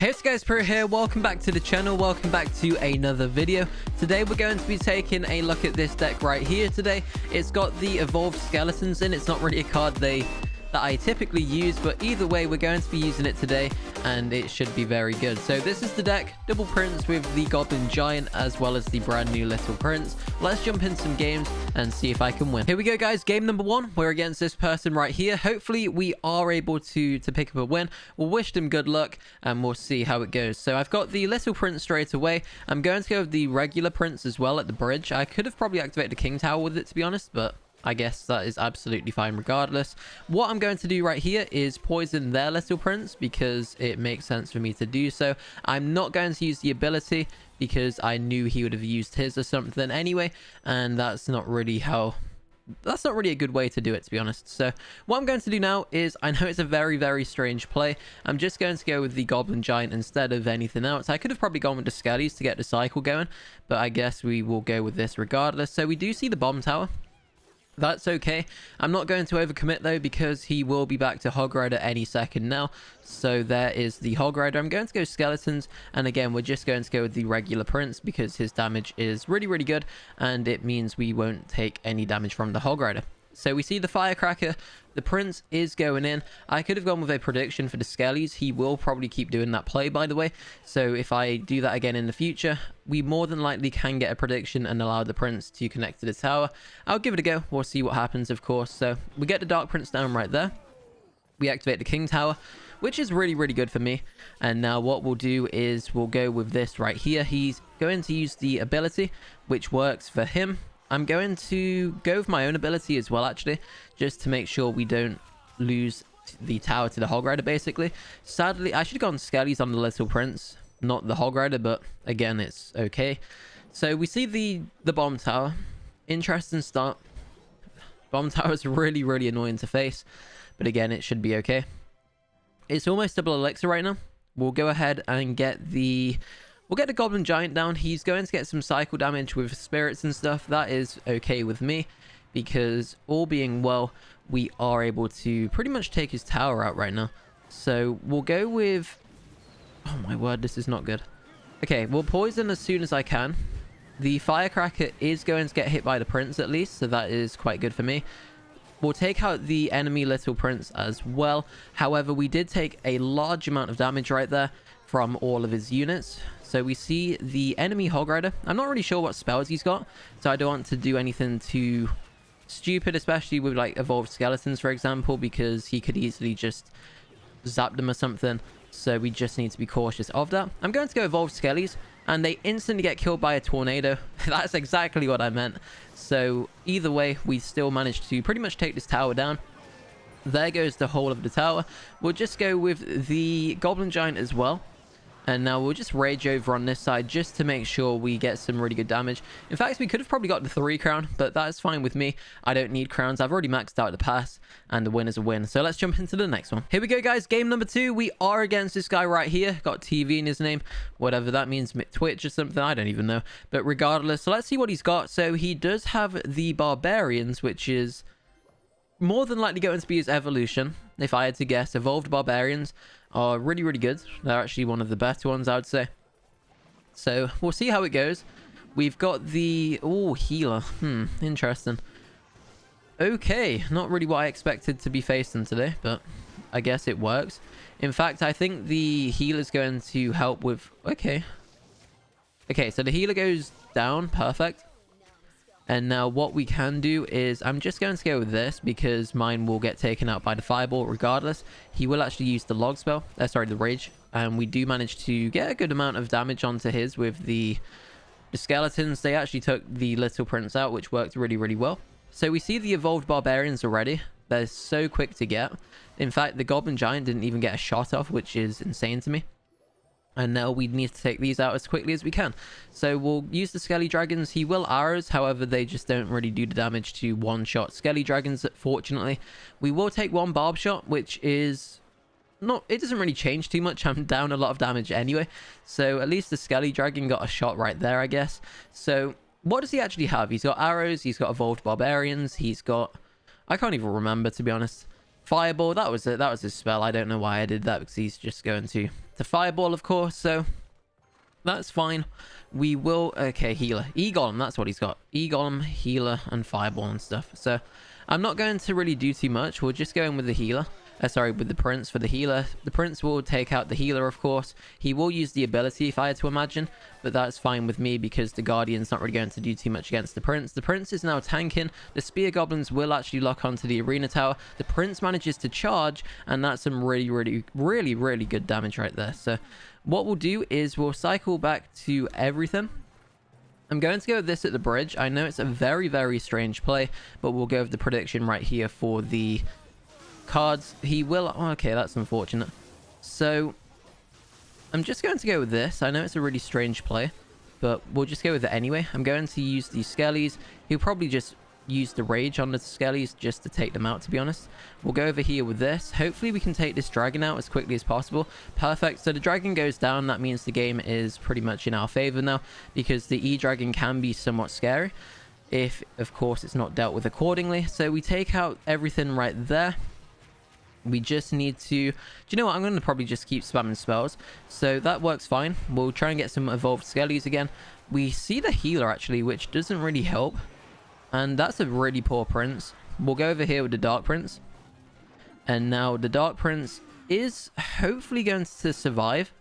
Hey guys, Pro here. Welcome back to the channel. Welcome back to another video. Today we're going to be taking a look at this deck right here today. It's got the evolved skeletons in. It's not really a card that I typically use, but either way we're going to be using it today and it should be very good. So this is the deck, double prints with the Goblin Giant as well as the brand new Little Prince. Let's jump in some games and see if I can win. Here we go guys, game number one. We're against this person right here. Hopefully we are able to pick up a win. We'll wish them good luck and we'll see how it goes. So I've got the Little Prince straight away. I'm going to go with the regular Prince as well at the bridge. I could have probably activated the King Tower with it, to be honest, but I guess that is absolutely fine regardless. What I'm going to do right here is poison their Little Prince because it makes sense for me to do so. I'm not going to use the ability because I knew he would have used his or something anyway, and that's not really a good way to do it, to be honest. So what I'm going to do now is, I know it's a very strange play. I'm just going to go with the Goblin Giant instead of anything else. I could have probably gone with the Skellies to get the cycle going, but I guess we will go with this regardless. So we do see the Bomb Tower. That's okay. I'm not going to overcommit though because he will be back to Hog Rider any second now. So there is the Hog Rider. I'm going to go Skeletons, and again we're just going to go with the regular Prince because his damage is really good and it means we won't take any damage from the Hog Rider. So we see the Firecracker. The Prince is going in. I could have gone with a prediction for the Skellies. He will probably keep doing that play, by the way. So if I do that again in the future, we more than likely can get a prediction and allow the Prince to connect to the tower. I'll give it a go. We'll see what happens, of course. So we get the Dark Prince down right there. We activate the King Tower, which is really good for me. And now what we'll do is we'll go with this right here. He's going to use the ability, which works for him. I'm going to go with my own ability as well, actually, just to make sure we don't lose the tower to the Hog Rider, basically. Sadly, I should have gone Skellies on the Little Prince, not the Hog Rider, but again, it's okay. So we see the Bomb Tower. Interesting start. Bomb Tower is really annoying to face, but again, it should be okay. It's almost double elixir right now. We'll go ahead and get the Goblin Giant down. He's going to get some cycle damage with spirits and stuff. That is okay with me because all being well, we are able to pretty much take his tower out right now. So we'll go with... Oh my word, this is not good. Okay, we'll poison as soon as I can. The Firecracker is going to get hit by the Prince at least, so that is quite good for me. We'll take out the enemy Little Prince as well. However, we did take a large amount of damage right there from all of his units. So we see the enemy Hog Rider. I'm not really sure what spells he's got, so I don't want to do anything too stupid, especially with like evolved skeletons, for example, because he could easily just zap them or something. So we just need to be cautious of that. I'm going to go evolved Skellies, and they instantly get killed by a tornado. That's exactly what I meant. So either way, we still managed to pretty much take this tower down. There goes the whole of the tower. We'll just go with the Goblin Giant as well. And now we'll just rage over on this side just to make sure we get some really good damage. In fact, we could have probably got the 3 crown, but that's fine with me. I don't need crowns. I've already maxed out the pass, and the win is a win. So let's jump into the next one. Here we go, guys. Game number 2. We are against this guy right here. Got TV in his name. Whatever that means. Twitch or something. I don't even know. But regardless, so let's see what he's got. So he does have the Barbarians, which is more than likely going to be his evolution. If I had to guess, evolved Barbarians are really good. They're actually one of the better ones, I would say. So we'll see how it goes. We've got the healer. Interesting. Okay, not really what I expected to be facing today, but I guess it works. In fact, I think the healer's going to help with... Okay, so the healer goes down. Perfect. And now what we can do is, I'm just going to go with this because mine will get taken out by the fireball regardless. He will actually use the log spell, the rage. And we do manage to get a good amount of damage onto his with the skeletons. They actually took the Little Prince out, which worked really well. So we see the evolved Barbarians already. They're so quick to get. In fact, the Goblin Giant didn't even get a shot off, which is insane to me. And now we need to take these out as quickly as we can. So we'll use the Skelly Dragons. He will arrows, however, they just don't really do the damage to one-shot Skelly Dragons, fortunately. We will take one Barb Shot, which is... it doesn't really change too much. I'm down a lot of damage anyway. So at least the Skelly Dragon got a shot right there, I guess. So what does he actually have? He's got arrows, he's got evolved Barbarians, he's got... I can't even remember, to be honest. Fireball, that was it. That was his spell. I don't know why I did that because he's just going to to fireball, of course, so that's fine. We will... Okay, healer. E-golem, that's what he's got. E-golem, healer, and fireball and stuff. So I'm not going to really do too much. We'll just go in with the healer. Sorry, with the prince for the healer. The prince will take out the healer, of course. He will use the ability, if I had to imagine, but that's fine with me because the guardian's not really going to do too much against the prince. The prince is now tanking. The spear goblins will actually lock onto the arena tower. The prince manages to charge, and that's some really good damage right there. So what we'll do is we'll cycle back to everything. I'm going to go with this at the bridge. I know it's a very strange play, but we'll go with the prediction right here for the cards. He will... Oh, okay, that's unfortunate. So I'm just going to go with this. I know it's a really strange play, but we'll just go with it anyway. I'm going to use the skellies. He'll probably just use the rage on the skellies just to take them out, to be honest. We'll go over here with this. Hopefully we can take this dragon out as quickly as possible. Perfect. So the dragon goes down. That means the game is pretty much in our favor now, because the E-dragon can be somewhat scary if, of course, it's not dealt with accordingly. So we take out everything right there. We just need to... Do you know what? I'm going to probably just keep spamming spells. So that works fine. We'll try and get some evolved skellies again. We see the healer, actually, which doesn't really help. And that's a really poor prince. We'll go over here with the dark prince. And now the dark prince is hopefully going to survive.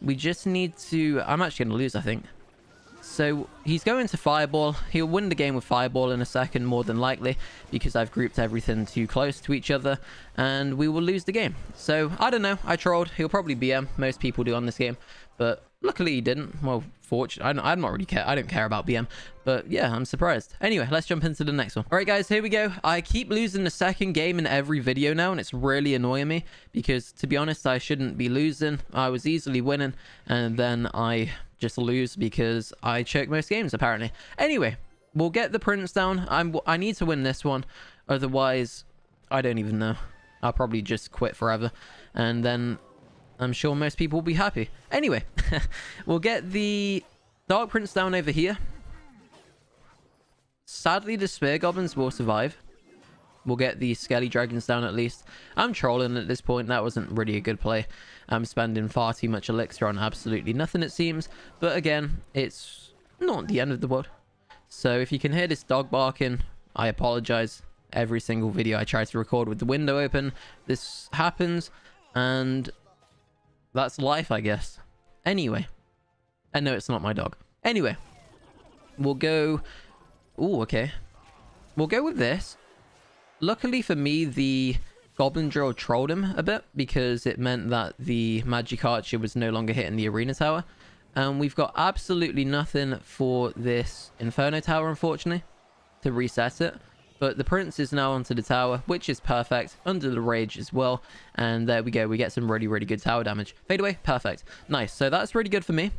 We just need to... I'm actually going to lose, I think. So he's going to fireball. He'll win the game with fireball in a second, more than likely, because I've grouped everything too close to each other, and we will lose the game. So I don't know. I trolled. He'll probably BM. Most people do on this game, but luckily he didn't. Well, fortunately, I'm not really care. I don't care about BM, but yeah, I'm surprised. Anyway, let's jump into the next one. All right, guys, here we go. I keep losing the second game in every video now, and it's really annoying me because, to be honest, I shouldn't be losing. I was easily winning, and then I just lose because I choke most games, apparently. Anyway, we'll get the prince down. I need to win this one, otherwise I don't even know. I'll probably just quit forever, and then I'm sure most people will be happy. Anyway, we'll get the dark prince down over here. Sadly, the spear goblins will survive. We'll get the skelly dragons down at least. I'm trolling at this point. That wasn't really a good play. I'm spending far too much elixir on absolutely nothing, it seems. But again, it's not the end of the world. So if you can hear this dog barking, I apologize. Every single video I try to record with the window open, this happens. And that's life, I guess. Anyway. And no, it's not my dog. Anyway. We'll go... Ooh, okay. We'll go with this. Luckily for me, the goblin drill trolled him a bit because it meant that the magic archer was no longer hitting the arena tower. And we've got absolutely nothing for this inferno tower, unfortunately, to reset it. But the prince is now onto the tower, which is perfect, under the rage as well. And there we go. We get some really good tower damage. Fade away. Perfect. Nice. So that's really good for me.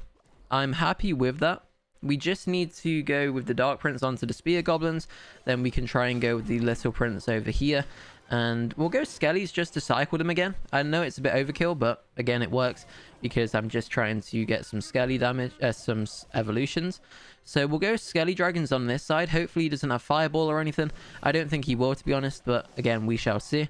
I'm happy with that. We just need to go with the dark prince onto the spear goblins. Then we can try and go with the little prince over here. And we'll go skellies just to cycle them again. I know it's a bit overkill, but again, it works because I'm just trying to get some skelly damage, some evolutions. So we'll go skelly dragons on this side. Hopefully he doesn't have fireball or anything. I don't think he will, to be honest, but again, we shall see.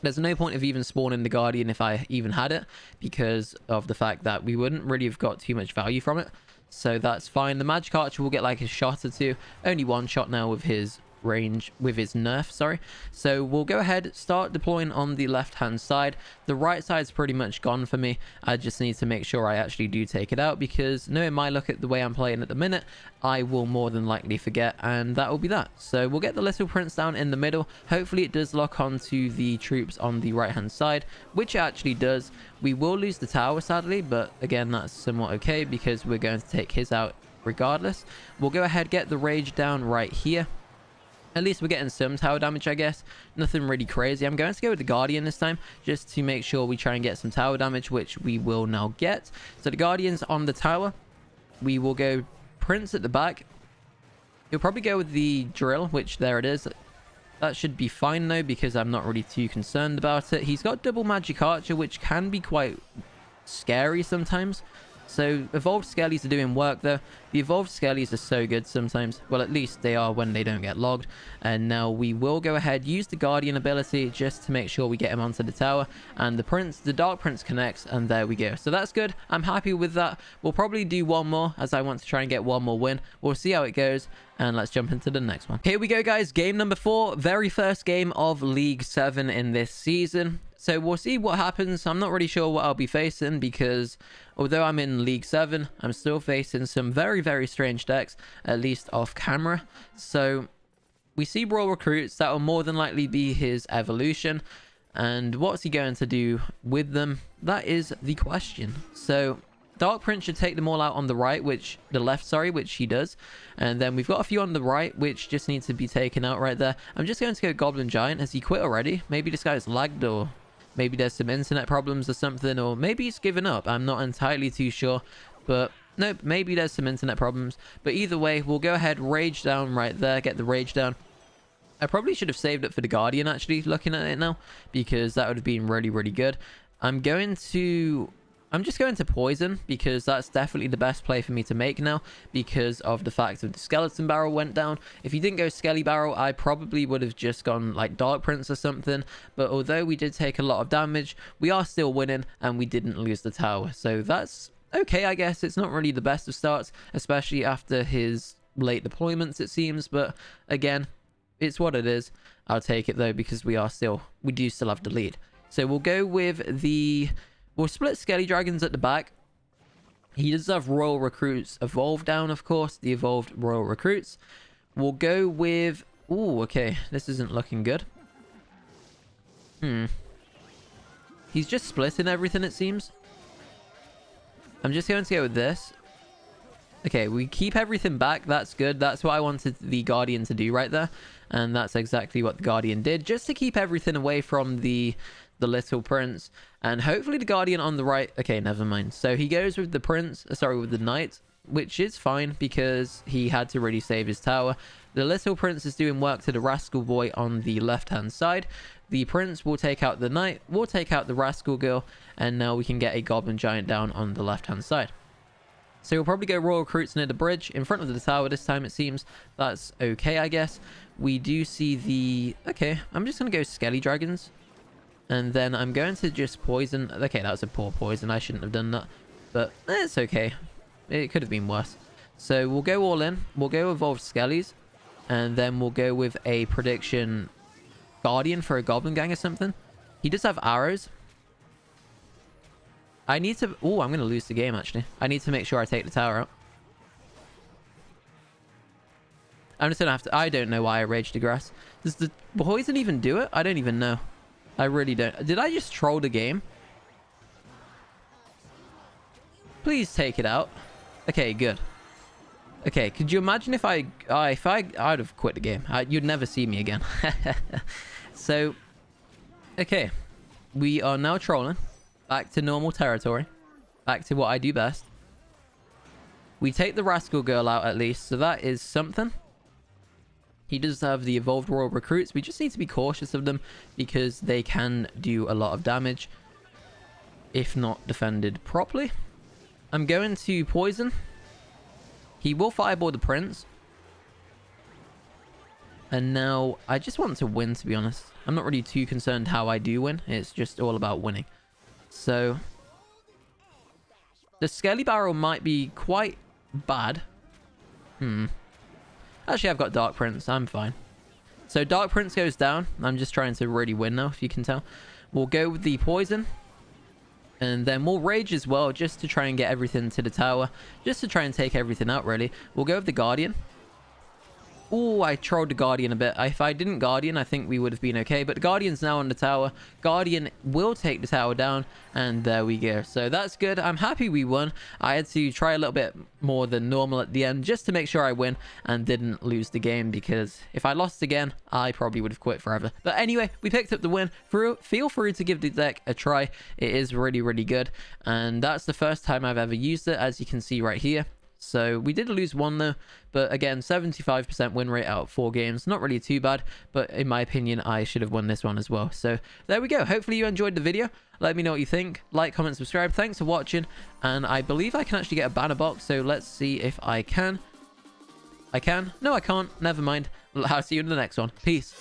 There's no point of even spawning the guardian if I even had it, because of the fact that we wouldn't really have got too much value from it. So that's fine. The magic archer will get like a shot or two. Only one shot now with his range, with his nerf, sorry. So we'll go ahead, start deploying on the left hand side. The right side's pretty much gone for me. I just need to make sure I actually do take it out, because knowing my luck at the way I'm playing at the minute, I will more than likely forget, and that will be that. So we'll get the little prince down in the middle. Hopefully it does lock onto the troops on the right hand side, which it actually does. We will lose the tower, sadly, but again, that's somewhat okay because we're going to take his out regardless. We'll go ahead, get the rage down right here. At least we're getting some tower damage, I guess. Nothing really crazy. I'm going to go with the guardian this time, just to make sure we try and get some tower damage, which we will now get. So the guardian's on the tower. We will go prince at the back. He'll probably go with the drill, which there it is. That should be fine though, because I'm not really too concerned about it. He's got double magic archer, which can be quite scary sometimes. So evolved skellies are doing work though. The evolved skellies are so good sometimes. Well, at least they are when they don't get logged. And now we will go ahead, use the Guardian ability just to make sure we get him onto the tower. And the Dark Prince connects, and there we go. So that's good. I'm happy with that. We'll probably do one more, as I want to try and get one more win. We'll see how it goes, and let's jump into the next one. Here we go, guys. Game number 4. Very first game of League 7 in this season. So we'll see what happens. I'm not really sure what I'll be facing because although I'm in League 7, I'm still facing some very, very strange decks, at least off camera. So we see Royal Recruits. That will more than likely be his evolution. And what's he going to do with them? That is the question. So Dark Prince should take them all out on the right, which he does. And then we've got a few on the right, which just need to be taken out right there. I'm just going to go Goblin Giant. Has he quit already? Maybe this guy's lagged, or maybe there's some internet problems or something, or maybe he's given up. I'm not entirely too sure, but nope, maybe there's some internet problems. But either way, we'll go ahead, Rage down right there, get the Rage down. I probably should have saved it for the Guardian, actually, looking at it now, because that would have been really, really good. I'm just going to Poison, because that's definitely the best play for me to make now, because of the fact that the Skeleton Barrel went down. If you didn't go Skelly Barrel, I probably would have just gone like Dark Prince or something. But although we did take a lot of damage, we are still winning, and we didn't lose the tower. So that's okay, I guess. It's not really the best of starts, especially after his late deployments, it seems. But again, it's what it is. I'll take it though, because we do still have the lead. So we'll go with we'll split Skelly Dragons at the back. He does have Royal Recruits evolved down, of course. The evolved Royal Recruits. We'll go with... Ooh, okay. This isn't looking good. He's just splitting everything, it seems. I'm just going to go with this. Okay, we keep everything back. That's good. That's what I wanted the Guardian to do right there. And that's exactly what the Guardian did. Just to keep everything away from the Little Prince. And hopefully the Guardian on the right... Okay, never mind. So he goes with the Prince... Sorry, with the Knight. Which is fine because he had to really save his tower. The Little Prince is doing work to the Rascal Boy on the left-hand side. The Prince will take out the Knight. We'll take out the Rascal Girl. And now we can get a Goblin Giant down on the left-hand side. So we'll probably go Royal Recruits near the bridge, in front of the tower this time, it seems. That's okay, I guess. We do see the... Okay, I'm just going to go Skelly Dragons. And then I'm going to just poison... Okay, that was a poor poison. I shouldn't have done that. But it's okay. It could have been worse. So we'll go all in. We'll go Evolved Skellies. And then we'll go with a prediction Guardian for a Goblin Gang or something. He does have arrows. I need to... Oh, I'm going to lose the game, actually. I need to make sure I take the tower out. I'm just going to have to... I don't know why I Raged the Grass. Does the poison even do it? I don't even know. I really don't. Did I just troll the game? Please take it out. Okay, good. Okay, could you imagine if I'd have quit the game. You'd never see me again. So, okay. We are now trolling. Back to normal territory. Back to what I do best. We take the Rascal Girl out at least, so that is something. He does have the evolved Royal Recruits. We just need to be cautious of them because they can do a lot of damage if not defended properly. I'm going to poison. He will fireball the Prince. And now I just want to win, to be honest. I'm not really too concerned how I do win. It's just all about winning. So the Skelly Barrel might be quite bad. Actually, I've got Dark Prince. I'm fine. So Dark Prince goes down. I'm just trying to really win now, if you can tell. We'll go with the poison. And then we'll Rage as well, just to try and get everything to the tower. Just to try and take everything out, really. We'll go with the Guardian. Oh, I trolled the Guardian a bit. If I didn't Guardian, I think we would have been okay. But the Guardian's now on the tower. Guardian will take the tower down. And there we go. So that's good. I'm happy we won. I had to try a little bit more than normal at the end just to make sure I win and didn't lose the game. Because if I lost again, I probably would have quit forever. But anyway, we picked up the win. Feel free to give the deck a try. It is really, really good. And that's the first time I've ever used it, as you can see right here. So we did lose one though, but again, 75% win rate out of 4 games. Not really too bad, but in my opinion, I should have won this one as well. So there we go. Hopefully you enjoyed the video. Let me know what you think. Like, comment, subscribe. Thanks for watching. And I believe I can actually get a banner box. So let's see if I can. I can. No, I can't. Never mind. I'll see you in the next one. Peace.